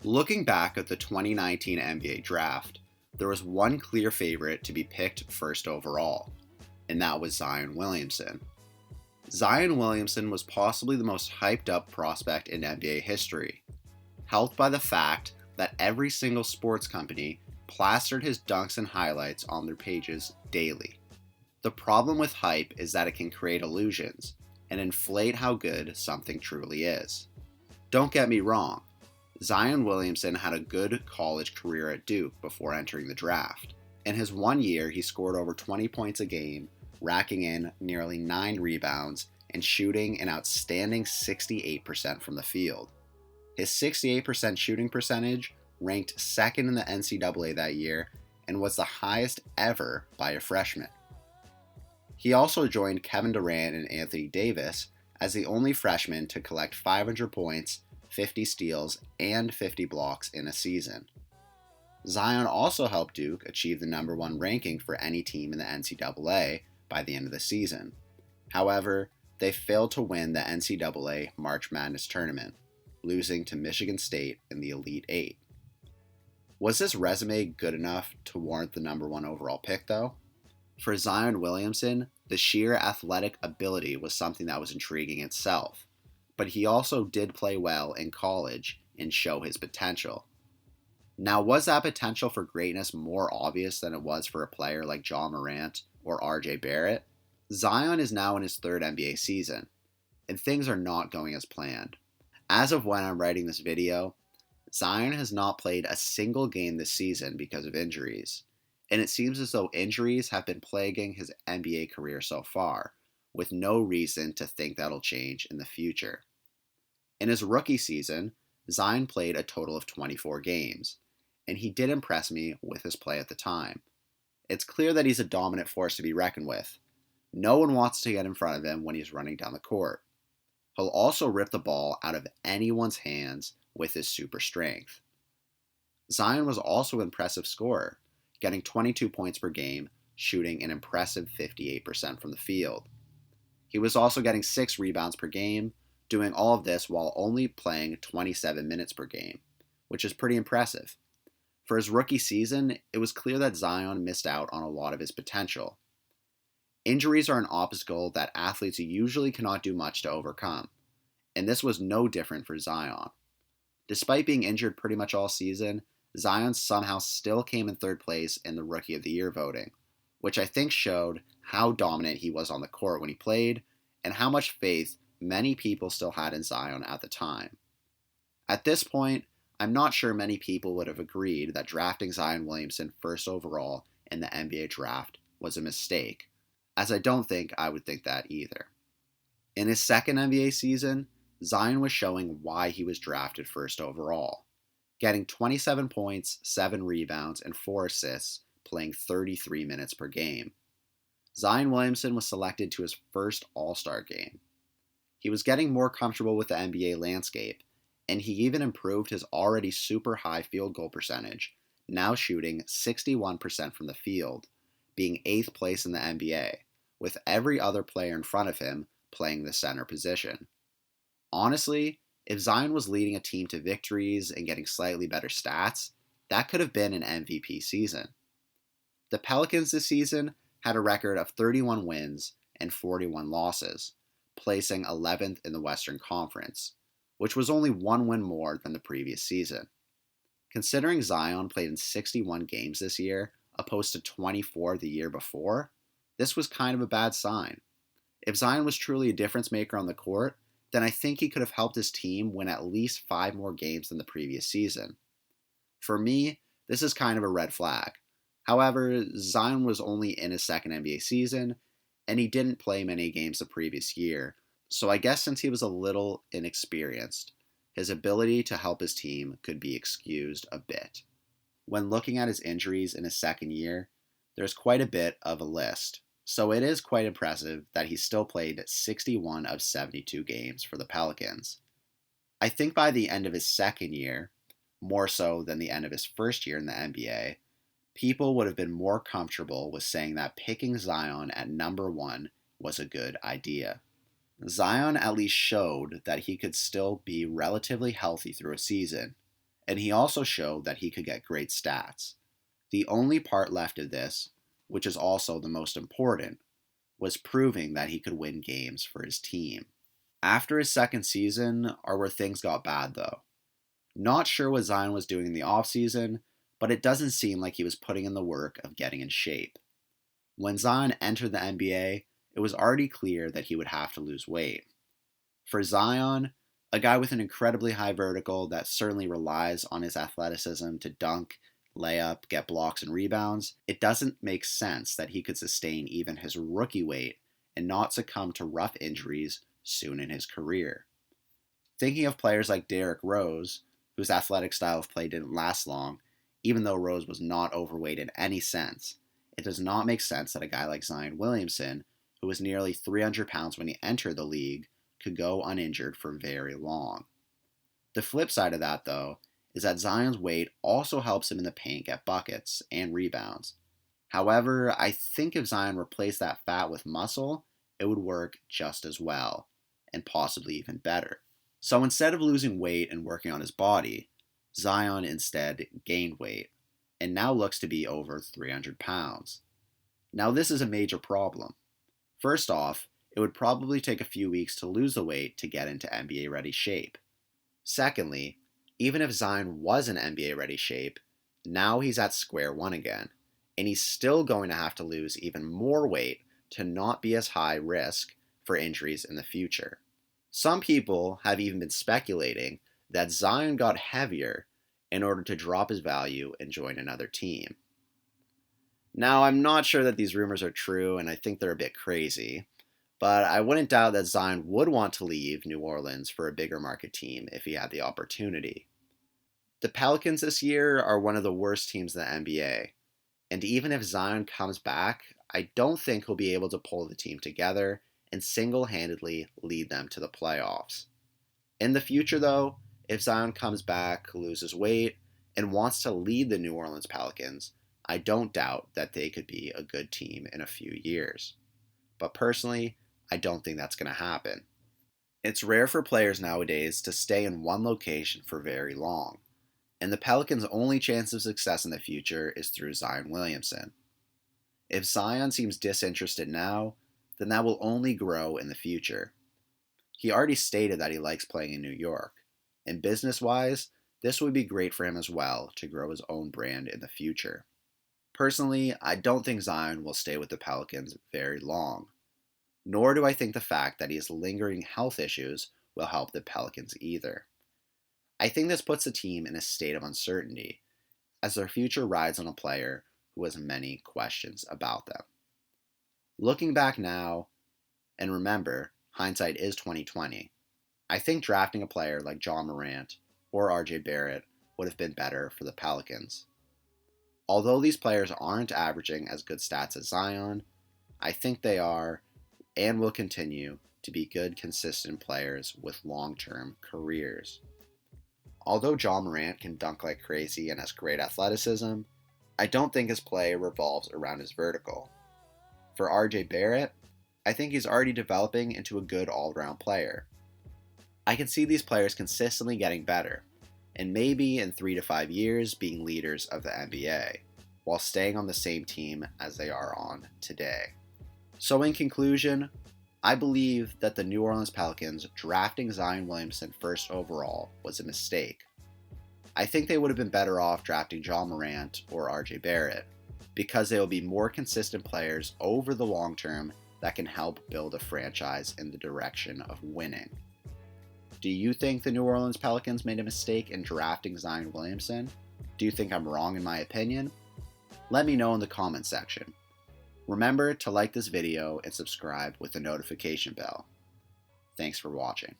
Looking back at the 2019 NBA draft, there was one clear favorite to be picked first overall, and that was Zion Williamson. Zion Williamson was possibly the most hyped up prospect in NBA history, helped by the fact that every single sports company plastered his dunks and highlights on their pages daily. The problem with hype is that it can create illusions and inflate how good something truly is. Don't get me wrong, Zion Williamson had a good college career at Duke before entering the draft. In his 1 year, he scored over 20 points a game, racking in nearly 9 rebounds and shooting an outstanding 68% from the field. His 68% shooting percentage ranked second in the NCAA that year and was the highest ever by a freshman. He also joined Kevin Durant and Anthony Davis as the only freshman to collect 500 points, 50 steals, and 50 blocks in a season. Zion also helped Duke achieve the number 1 ranking for any team in the NCAA by the end of the season. However, they failed to win the NCAA March Madness tournament, losing to Michigan State in the Elite Eight. Was this resume good enough to warrant the number 1 overall pick, though? For Zion Williamson, the sheer athletic ability was something that was intriguing itself, but he also did play well in college and show his potential. Now, was that potential for greatness more obvious than it was for a player like John Morant or RJ Barrett? Zion is now in his 3rd NBA season, and things are not going as planned. As of when I'm writing this video, Zion has not played a single game this season because of injuries, and it seems as though injuries have been plaguing his NBA career so far, with no reason to think that'll change in the future. In his rookie season, Zion played a total of 24 games, and he did impress me with his play at the time. It's clear that he's a dominant force to be reckoned with. No one wants to get in front of him when he's running down the court. He'll also rip the ball out of anyone's hands with his super strength. Zion was also an impressive scorer, getting 22 points per game, shooting an impressive 58% from the field. He was also getting 6 rebounds per game, doing all of this while only playing 27 minutes per game, which is pretty impressive. For his rookie season, it was clear that Zion missed out on a lot of his potential. Injuries are an obstacle that athletes usually cannot do much to overcome, and this was no different for Zion. Despite being injured pretty much all season, Zion somehow still came in 3rd place in the Rookie of the Year voting, which I think showed how dominant he was on the court when he played, and how much faith many people still had in Zion at the time. At this point, I'm not sure many people would have agreed that drafting Zion Williamson first overall in the NBA draft was a mistake, as I don't think I would think that either. In his 2nd NBA season, Zion was showing why he was drafted first overall, getting 27 points, 7 rebounds, and 4 assists, playing 33 minutes per game. Zion Williamson was selected to his first All-Star game. He was getting more comfortable with the NBA landscape, and he even improved his already super high field goal percentage, now shooting 61% from the field, being 8th place in the NBA, with every other player in front of him playing the center position. Honestly, if Zion was leading a team to victories and getting slightly better stats, that could have been an MVP season. The Pelicans this season had a record of 31 wins and 41 losses, placing 11th in the Western Conference, which was only 1 win more than the previous season. Considering Zion played in 61 games this year, opposed to 24 the year before, this was kind of a bad sign. If Zion was truly a difference maker on the court, then I think he could have helped his team win at least 5 more games than the previous season. For me, this is kind of a red flag. However, Zion was only in his 2nd NBA season, and he didn't play many games the previous year, so I guess since he was a little inexperienced, his ability to help his team could be excused a bit. When looking at his injuries in his 2nd year, there's quite a bit of a list, so it is quite impressive that he still played 61 of 72 games for the Pelicans. I think by the end of his 2nd year, more so than the end of his 1st year in the NBA, people would have been more comfortable with saying that picking Zion at number 1 was a good idea. Zion at least showed that he could still be relatively healthy through a season, and he also showed that he could get great stats. The only part left of this, which is also the most important, was proving that he could win games for his team. After his second season are where things got bad though. Not sure what Zion was doing in the offseason, but it doesn't seem like he was putting in the work of getting in shape. When Zion entered the NBA, it was already clear that he would have to lose weight. For Zion, a guy with an incredibly high vertical that certainly relies on his athleticism to dunk, lay up, get blocks, and rebounds, it doesn't make sense that he could sustain even his rookie weight and not succumb to rough injuries soon in his career. Thinking of players like Derrick Rose, whose athletic style of play didn't last long, even though Rose was not overweight in any sense, it does not make sense that a guy like Zion Williamson, who was nearly 300 pounds when he entered the league, could go uninjured for very long. The flip side of that, though, is that Zion's weight also helps him in the paint get buckets and rebounds. However, I think if Zion replaced that fat with muscle, it would work just as well, and possibly even better. So instead of losing weight and working on his body, Zion instead gained weight, and now looks to be over 300 pounds. Now this is a major problem. First off, it would probably take a few weeks to lose the weight to get into NBA-ready shape. Secondly, even if Zion was in NBA-ready shape, now he's at square one again, and he's still going to have to lose even more weight to not be as high risk for injuries in the future. Some people have even been speculating that Zion got heavier in order to drop his value and join another team. Now, I'm not sure that these rumors are true, and I think they're a bit crazy, but I wouldn't doubt that Zion would want to leave New Orleans for a bigger market team if he had the opportunity. The Pelicans this year are one of the worst teams in the NBA, and even if Zion comes back, I don't think he'll be able to pull the team together and single-handedly lead them to the playoffs. In the future, though, if Zion comes back, loses weight, and wants to lead the New Orleans Pelicans, I don't doubt that they could be a good team in a few years. But personally, I don't think that's going to happen. It's rare for players nowadays to stay in one location for very long, and the Pelicans' only chance of success in the future is through Zion Williamson. If Zion seems disinterested now, then that will only grow in the future. He already stated that he likes playing in New York, and business-wise, this would be great for him as well to grow his own brand in the future. Personally, I don't think Zion will stay with the Pelicans very long, nor do I think the fact that he has lingering health issues will help the Pelicans either. I think this puts the team in a state of uncertainty, as their future rides on a player who has many questions about them. Looking back now, and remember, hindsight is 2020, I think drafting a player like John Morant or RJ Barrett would have been better for the Pelicans. Although these players aren't averaging as good stats as Zion, I think they are and will continue to be good, consistent players with long-term careers. Although John Morant can dunk like crazy and has great athleticism, I don't think his play revolves around his vertical. For RJ Barrett, I think he's already developing into a good all-around player. I can see these players consistently getting better, and maybe in 3 to 5 years being leaders of the NBA, while staying on the same team as they are on today. So in conclusion, I believe that the New Orleans Pelicans drafting Zion Williamson first overall was a mistake. I think they would have been better off drafting John Morant or RJ Barrett, because they will be more consistent players over the long term that can help build a franchise in the direction of winning. Do you think the New Orleans Pelicans made a mistake in drafting Zion Williamson? Do you think I'm wrong in my opinion? Let me know in the comments section. Remember to like this video and subscribe with the notification bell. Thanks for watching.